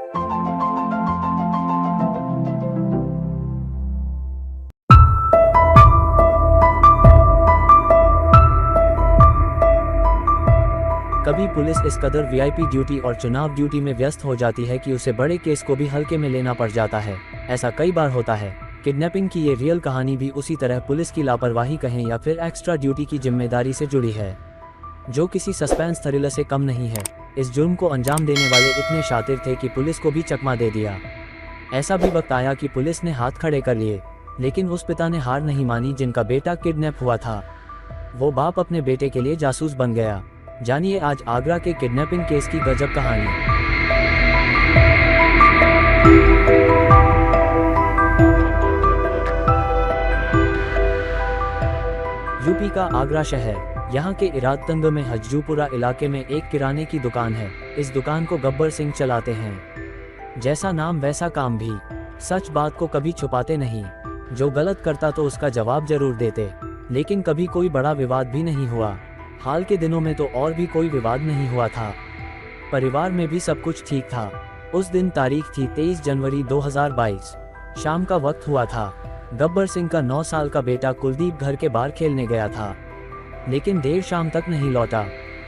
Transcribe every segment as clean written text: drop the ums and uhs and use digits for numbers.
कभी पुलिस इस कदर वीआईपी ड्यूटी और चुनाव ड्यूटी में व्यस्त हो जाती है कि उसे बड़े केस को भी हल्के में लेना पड़ जाता है। ऐसा कई बार होता है। किडनैपिंग की ये रियल कहानी भी उसी तरह पुलिस की लापरवाही कहें या फिर एक्स्ट्रा ड्यूटी की जिम्मेदारी से जुड़ी है, जो किसी सस्पेंस थ्रिलर से कम नहीं है। इस जुर्म को अंजाम देने वाले इतने शातिर थे कि पुलिस को भी चकमा दे दिया। ऐसा भी वक्त आया कि पुलिस ने हाथ खड़े कर लिए, लेकिन उस पिता ने हार नहीं मानी जिनका बेटा किडनैप हुआ था। वो बाप अपने बेटे के लिए जासूस बन गया। जानिए आज आगरा के किडनैपिंग केस की गजब कहानी। यूपी का आगरा शहर। यहाँ के इरादतंग में हजूपुरा इलाके में एक किराने की दुकान है। इस दुकान को गब्बर सिंह चलाते हैं। जैसा नाम वैसा काम भी। सच बात को कभी छुपाते नहीं। जो गलत करता तो उसका जवाब जरूर देते, लेकिन कभी कोई बड़ा विवाद भी नहीं हुआ। हाल के दिनों में तो और भी कोई विवाद नहीं हुआ था। परिवार में भी सब कुछ ठीक था। उस दिन तारीख थी 23 जनवरी 2022। शाम का वक्त हुआ था। गब्बर सिंह का 9 साल का बेटा कुलदीप घर के बाहर खेलने गया था, लेकिन देर शाम तक नहीं लौटा।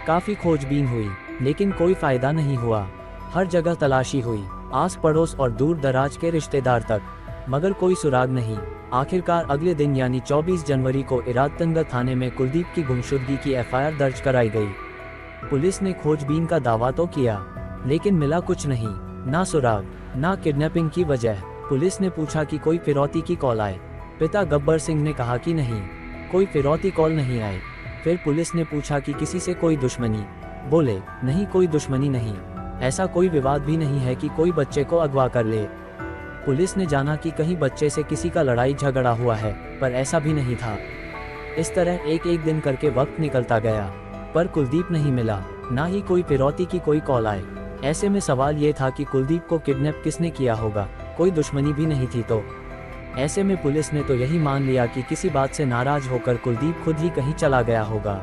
काफी खोजबीन हुई, लेकिन कोई फायदा नहीं हुआ। हर जगह तलाशी हुई, आस पड़ोस और दूर दराज के रिश्तेदार तक, मगर कोई सुराग नहीं। आखिरकार अगले दिन यानी 24 जनवरी को इरादतंग थाने में कुलदीप की गुमशुदगी की एफआईआर दर्ज कराई गई। पुलिस ने खोजबीन का दावा तो किया, लेकिन मिला कुछ नहीं। ना सुराग, ना किडनैपिंग की वजह। पुलिस ने पूछा कि कोई फिरौती की कॉल आए। पिता गब्बर सिंह ने कहा कि नहीं, कोई फिरौती कॉल नहीं आए। फिर पुलिस ने पूछा कि किसी से कोई दुश्मनी। बोले नहीं, कोई दुश्मनी नहीं। ऐसा कोई विवाद भी नहीं है कि कोई बच्चे को अगवा कर ले। पुलिस ने जाना कि कहीं बच्चे से किसी का लड़ाई झगड़ा हुआ है, पर ऐसा भी नहीं था। इस तरह एक एक दिन करके वक्त निकलता गया, पर कुलदीप नहीं मिला, ना ही कोई फिरौती की कोई कॉल आए। ऐसे में सवाल ये था कि कुलदीप को किडनैप किसने किया होगा। कोई दुश्मनी भी नहीं थी तो ऐसे में पुलिस ने तो यही मान लिया कि किसी बात से नाराज होकर कुलदीप खुद ही कहीं चला गया होगा,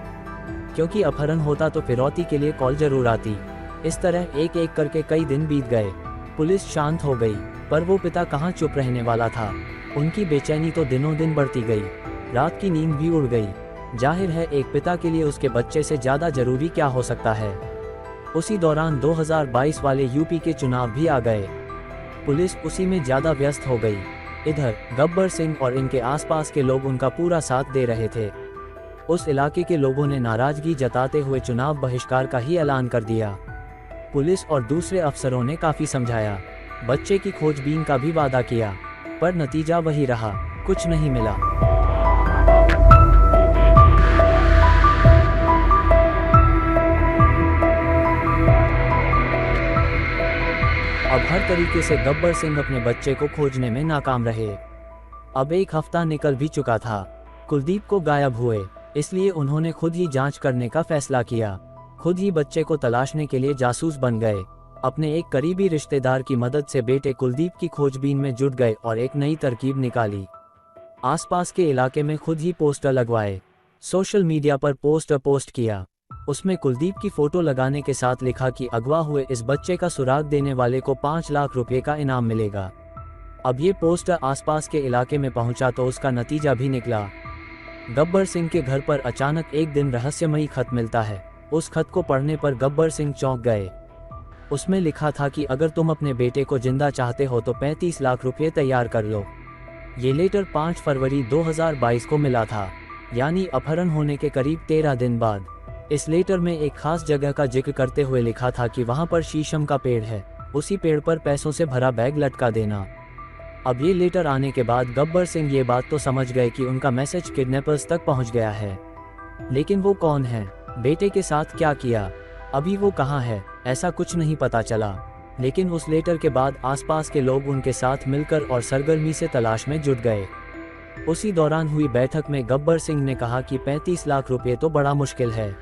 क्योंकि अपहरण होता तो फिरौती के लिए कॉल जरूर आती। इस तरह एक एक करके कई दिन बीत गए। पुलिस शांत हो गई, पर वो पिता कहाँ चुप रहने वाला था। उनकी बेचैनी तो दिनों दिन बढ़ती गई। रात की नींद भी उड़ गई। जाहिर है एक पिता के लिए उसके बच्चे से ज़्यादा जरूरी क्या हो सकता है। उसी दौरान 2022 वाले यूपी के चुनाव भी आ गए। पुलिस उसी में ज़्यादा व्यस्त हो गई। इधर गब्बर सिंह और इनके आसपास के लोग उनका पूरा साथ दे रहे थे। उस इलाके के लोगों ने नाराजगी जताते हुए चुनाव बहिष्कार का ही ऐलान कर दिया। पुलिस और दूसरे अफसरों ने काफ़ी समझाया, बच्चे की खोजबीन का भी वादा किया, पर नतीजा वही रहा, कुछ नहीं मिला। अब हर तरीके से गब्बर सिंह अपने बच्चे को खोजने में नाकाम रहे। अब एक हफ्ता निकल भी चुका था। कुलदीप को गायब हुए, इसलिए उन्होंने खुद ही जांच करने का फैसला किया। खुद ही बच्चे को तलाशने के लिए जासूस बन गए। अपने एक करीबी रिश्तेदार की मदद से बेटे कुलदीप की खोजबीन में जुट गए और एक नई तरकीब निकाली। आसपास के इलाके में खुद ही पोस्टर लगवाए, सोशल मीडिया पर पोस्ट किया। उसमें कुलदीप की फोटो लगाने के साथ लिखा कि अगवा हुए इस बच्चे का सुराग देने वाले को 5 लाख रुपए का इनाम मिलेगा। अब ये पोस्टर आसपास के इलाके में पहुंचा तो उसका नतीजा भी निकला। गब्बर सिंह के घर पर अचानक एक दिन रहस्यमयी खत मिलता है। उस खत को पढ़ने पर गब्बर सिंह चौंक गए। उसमें लिखा था कि अगर तुम अपने बेटे को जिंदा चाहते हो तो 35 लाख रुपए तैयार कर लो। ये लेटर 5 फरवरी 2022 को मिला था, यानी अपहरण होने के करीब 13 दिन बाद। इस लेटर में एक खास जगह का जिक्र करते हुए लिखा था कि वहां पर शीशम का पेड़ है, उसी पेड़ पर पैसों से भरा बैग लटका देना। अब ये लेटर आने के बाद गब्बर सिंह ये बात तो समझ गए कि उनका मैसेज किडनैपर्स तक पहुंच गया है, लेकिन वो कौन है, बेटे के साथ क्या किया, अभी वो कहाँ है, ऐसा कुछ नहीं पता चला। लेकिन उस लेटर के बाद आसपास के लोग उनके साथ मिलकर और सरगर्मी से तलाश में जुट गए। उसी दौरान हुई बैठक में गब्बर सिंह ने कहा कि 35 लाख रुपए तो बड़ा मुश्किल है,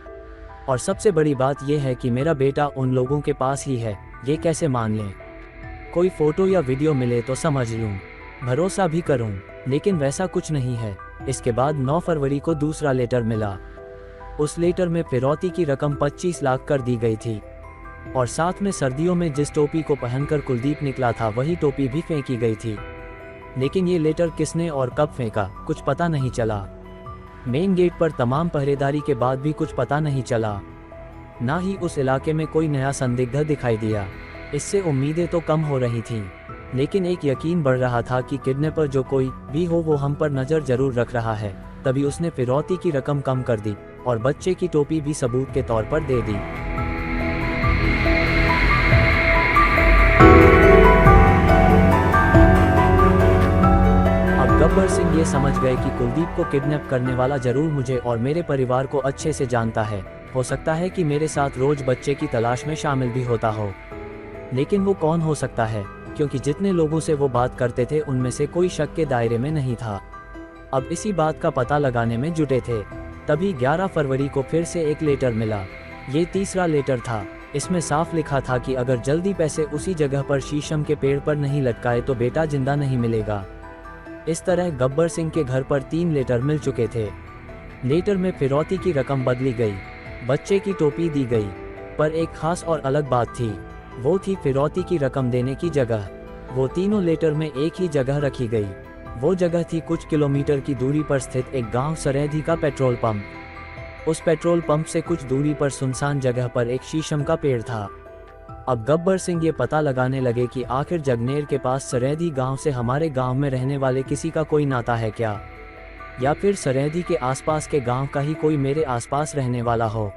और सबसे बड़ी बात यह है कि मेरा बेटा उन लोगों के पास ही है, ये कैसे मान लें। कोई फोटो या वीडियो मिले तो समझ लूँ, भरोसा भी करूँ, लेकिन वैसा कुछ नहीं है। इसके बाद 9 फरवरी को दूसरा लेटर मिला। उस लेटर में फिरौती की रकम 25 लाख कर दी गई थी। और साथ में सर्दियों में जिस टोपी को पहनकर कुलदीप निकला था वही टोपी भी फेंकी गई थी। लेकिन ये लेटर किसने और कब फेंका कुछ पता नहीं चला। मेन गेट पर तमाम पहरेदारी के बाद भी कुछ पता नहीं चला। ना ही उस इलाके में कोई नया संदिग्ध दिखाई दिया। इससे उम्मीदें तो कम हो रही थीं, लेकिन एक यकीन बढ़ रहा था कि किडनैपर जो कोई भी हो वो हम पर नज़र जरूर रख रहा है। तभी उसने फिरौती की रकम कम कर दी और बच्चे की टोपी भी सबूत के तौर पर दे दी। अब गब्बर सिंह ये समझ गए कि कुलदीप को किडनैप करने वाला जरूर मुझे और मेरे परिवार को अच्छे से जानता है। हो सकता है कि मेरे साथ रोज बच्चे की तलाश में शामिल भी होता हो। लेकिन वो कौन हो सकता है, क्योंकि जितने लोगों से वो बात करते थे उनमें से कोई शक के दायरे में नहीं था। अब इसी बात का पता लगाने में जुटे थे। तभी 11 फरवरी को फिर से एक लेटर मिला। ये तीसरा लेटर था। इसमें साफ लिखा था कि अगर जल्दी पैसे उसी जगह पर शीशम के पेड़ पर नहीं लटकाए तो बेटा जिंदा नहीं मिलेगा। इस तरह गब्बर सिंह के घर पर 3 लेटर मिल चुके थे। लेटर में फिरौती की रकम बदली गई, बच्चे की टोपी दी गई, पर एक खास और अलग बात थी। वो थी फिरौती की रकम देने की जगह। वो तीनों लेटर में एक ही जगह रखी गई। वो जगह थी कुछ किलोमीटर की दूरी पर स्थित एक गांव सरैधी का पेट्रोल पंप। उस पेट्रोल पंप से कुछ दूरी पर सुनसान जगह पर एक शीशम का पेड़ था। अब गब्बर सिंह ये पता लगाने लगे कि आखिर जगनेर के पास सरैधी गांव से हमारे गांव में रहने वाले किसी का कोई नाता है क्या, या फिर सरैधी के आसपास के गांव का ही कोई मेरे आसपास रहने वाला हो।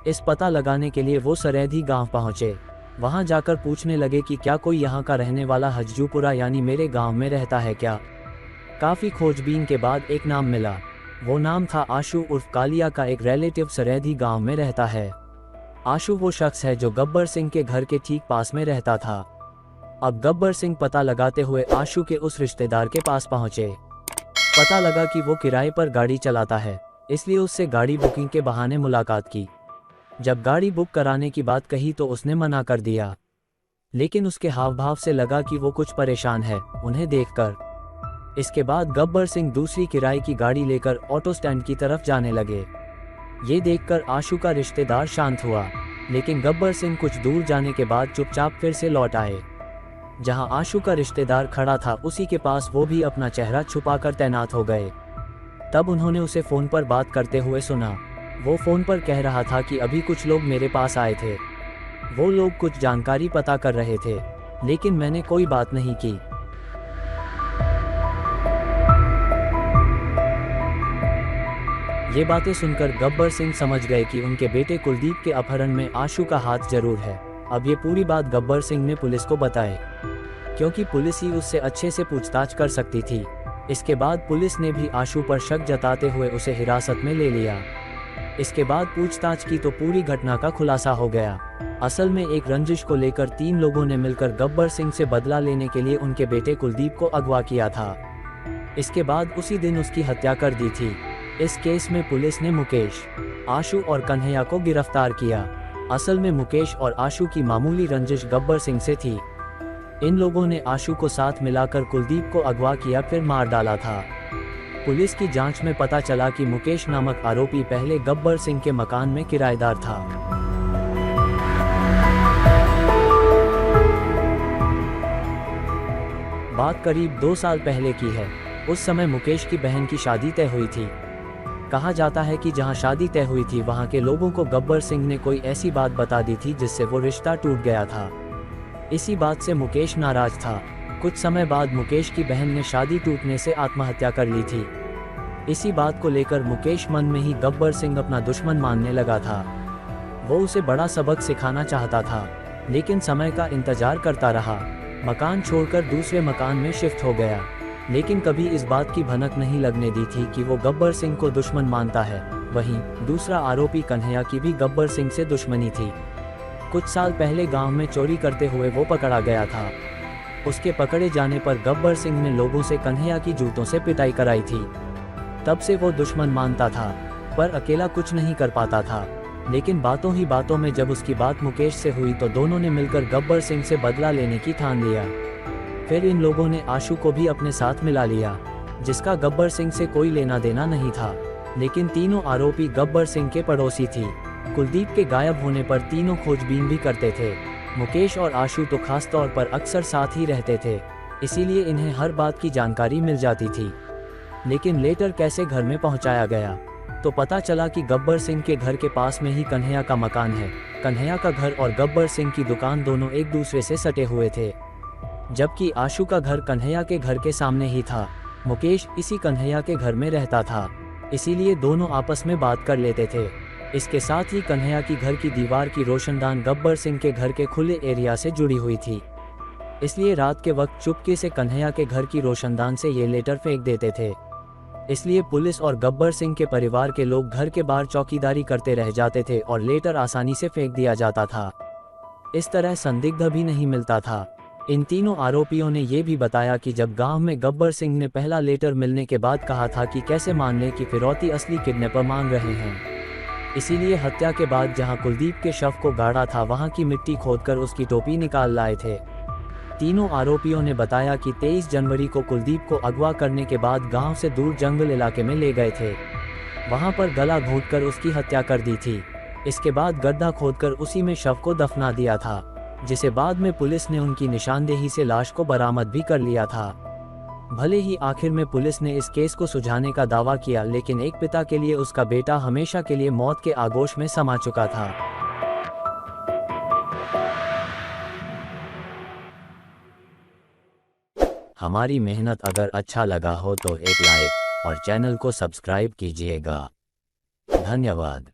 इस पता लगाने के लिए वो सरैधी गांव पहुंचे। वहां जाकर पूछने लगे कि क्या कोई यहाँ का रहने वाला हजजूपुरा यानी मेरे गांव में रहता है क्या। काफ़ी खोजबीन के बाद एक नाम मिला। वो नाम था आशु उर्फ कालिया का एक रिलेटिव सरैधी गांव में रहता है। आशु वो शख्स है जो गब्बर सिंह के घर के ठीक पास में रहता था। अब गब्बर सिंह पता लगाते हुए आशु के उस रिश्तेदार के पास पहुंचे। पता लगा कि वो किराए पर गाड़ी चलाता है, इसलिए उससे गाड़ी बुकिंग के बहाने मुलाकात की। जब गाड़ी बुक कराने की बात कही तो उसने मना कर दिया, लेकिन उसके हाव भाव से लगा कि वो कुछ परेशान है उन्हें देखकर। इसके बाद गब्बर सिंह दूसरी किराए की गाड़ी लेकर ऑटो स्टैंड की तरफ जाने लगे। ये देखकर आशु का रिश्तेदार शांत हुआ, लेकिन गब्बर सिंह कुछ दूर जाने के बाद चुपचाप फिर से लौट आए। जहां आशु का रिश्तेदार खड़ा था उसी के पास वो भी अपना चेहरा छुपाकर तैनात हो गए। तब उन्होंने उसे फ़ोन पर बात करते हुए सुना। वो फ़ोन पर कह रहा था कि अभी कुछ लोग मेरे पास आए थे। वो लोग कुछ जानकारी पता कर रहे थे, लेकिन मैंने कोई बात नहीं की। ये बातें सुनकर गब्बर सिंह समझ गए कि उनके बेटे कुलदीप के अपहरण में आशु का हाथ जरूर है। अब ये पूरी बात गब्बर सिंह ने पुलिस को बताई, क्योंकि पुलिस ही उससे अच्छे से पूछताछ कर सकती थी। इसके बाद पुलिस ने भी आशु पर शक जताते हुए उसे हिरासत में ले लिया। इसके बाद पूछताछ की तो पूरी घटना का खुलासा हो गया। असल में एक रंजिश को लेकर 3 लोगों ने मिलकर गब्बर सिंह से बदला लेने के लिए उनके बेटे कुलदीप को अगवा किया था। इसके बाद उसी दिन उसकी हत्या कर दी थी। इस केस में पुलिस ने मुकेश, आशु और कन्हैया को गिरफ्तार किया। असल में मुकेश और आशु की मामूली रंजिश गब्बर सिंह से थी। इन लोगों ने आशु को साथ मिलाकर कुलदीप को अगवा किया फिर मार डाला था। पुलिस की जांच में पता चला कि मुकेश नामक आरोपी पहले गब्बर सिंह के मकान में किराएदार था। बात करीब 2 साल पहले की है। उस समय मुकेश की बहन की शादी तय हुई थी। कहा जाता है कि जहां शादी तय हुई थी वहां के लोगों को गब्बर सिंह ने कोई ऐसी बात बता दी थी जिससे वो रिश्ता टूट गया था। इसी बात से मुकेश नाराज था। कुछ समय बाद मुकेश की बहन ने शादी टूटने से आत्महत्या कर ली थी। इसी बात को लेकर मुकेश मन में ही गब्बर सिंह अपना दुश्मन मानने लगा था। वो उसे बड़ा सबक सिखाना चाहता था, लेकिन समय का इंतजार करता रहा। मकान छोड़कर दूसरे मकान में शिफ्ट हो गया, लेकिन कभी इस बात की भनक नहीं लगने दी थी कि वो गब्बर सिंह को दुश्मन मानता है। वहीं दूसरा आरोपी कन्हैया की भी गब्बर सिंह से दुश्मनी थी। कुछ साल पहले गांव में चोरी करते हुए वो पकड़ा गया था। उसके पकड़े जाने पर गब्बर सिंह ने लोगों से कन्हैया की जूतों से पिटाई कराई थी। तब से वो दुश्मन मानता था, पर अकेला कुछ नहीं कर पाता था। लेकिन बातों ही बातों में जब उसकी बात मुकेश से हुई तो दोनों ने मिलकर गब्बर सिंह से बदला लेने की ठान लिया। फिर इन लोगों ने आशु को भी अपने साथ मिला लिया, जिसका गब्बर सिंह से कोई लेना देना नहीं था। लेकिन तीनों आरोपी गब्बर सिंह के पड़ोसी थी। कुलदीप के गायब होने पर तीनों खोजबीन भी करते थे। मुकेश और आशु तो खास तौर पर अक्सर साथ ही रहते थे, इसीलिए इन्हें हर बात की जानकारी मिल जाती थी। लेकिन लेटर कैसे घर में पहुंचाया गया, तो पता चला कि गब्बर सिंह के घर के पास में ही कन्हैया का मकान है। कन्हैया का घर और गब्बर सिंह की दुकान दोनों एक दूसरे से सटे हुए थे, जबकि आशु का घर कन्हैया के घर के सामने ही था। मुकेश इसी कन्हैया के घर में रहता था, इसीलिए दोनों आपस में बात कर लेते थे। इसके साथ ही कन्हैया की घर की दीवार की रोशनदान गब्बर सिंह के घर के खुले एरिया से जुड़ी हुई थी, इसलिए रात के वक्त चुपके से कन्हैया के घर की रोशनदान से ये लेटर फेंक देते थे। इसलिए पुलिस और गब्बर सिंह के परिवार के लोग घर के बाहर चौकीदारी करते रह जाते थे और लेटर आसानी से फेंक दिया जाता था। इस तरह संदिग्ध भी नहीं मिलता था। इन तीनों आरोपियों ने यह भी बताया कि जब गांव में गब्बर सिंह ने पहला लेटर मिलने के बाद कहा था कि कैसे मान लें कि फिरौती असली किडनैपर मांग रहे हैं, इसीलिए हत्या के बाद जहां कुलदीप के शव को गाड़ा था वहां की मिट्टी खोदकर उसकी टोपी निकाल लाए थे। तीनों आरोपियों ने बताया कि 23 जनवरी को कुलदीप को अगवा करने के बाद गांव से दूर जंगल इलाके में ले गए थे, वहां पर गला घोंटकर उसकी हत्या कर दी थी। इसके बाद गड्ढा खोदकर उसी में शव को दफना दिया था, जिसे बाद में पुलिस ने उनकी निशानदेही से लाश को बरामद भी कर लिया था। भले ही आखिर में पुलिस ने इस केस को सुलझाने का दावा किया, लेकिन एक पिता के लिए उसका बेटा हमेशा के लिए मौत के आगोश में समा चुका था। हमारी मेहनत अगर अच्छा लगा हो तो एक लाइक और चैनल को सब्सक्राइब कीजिएगा। धन्यवाद।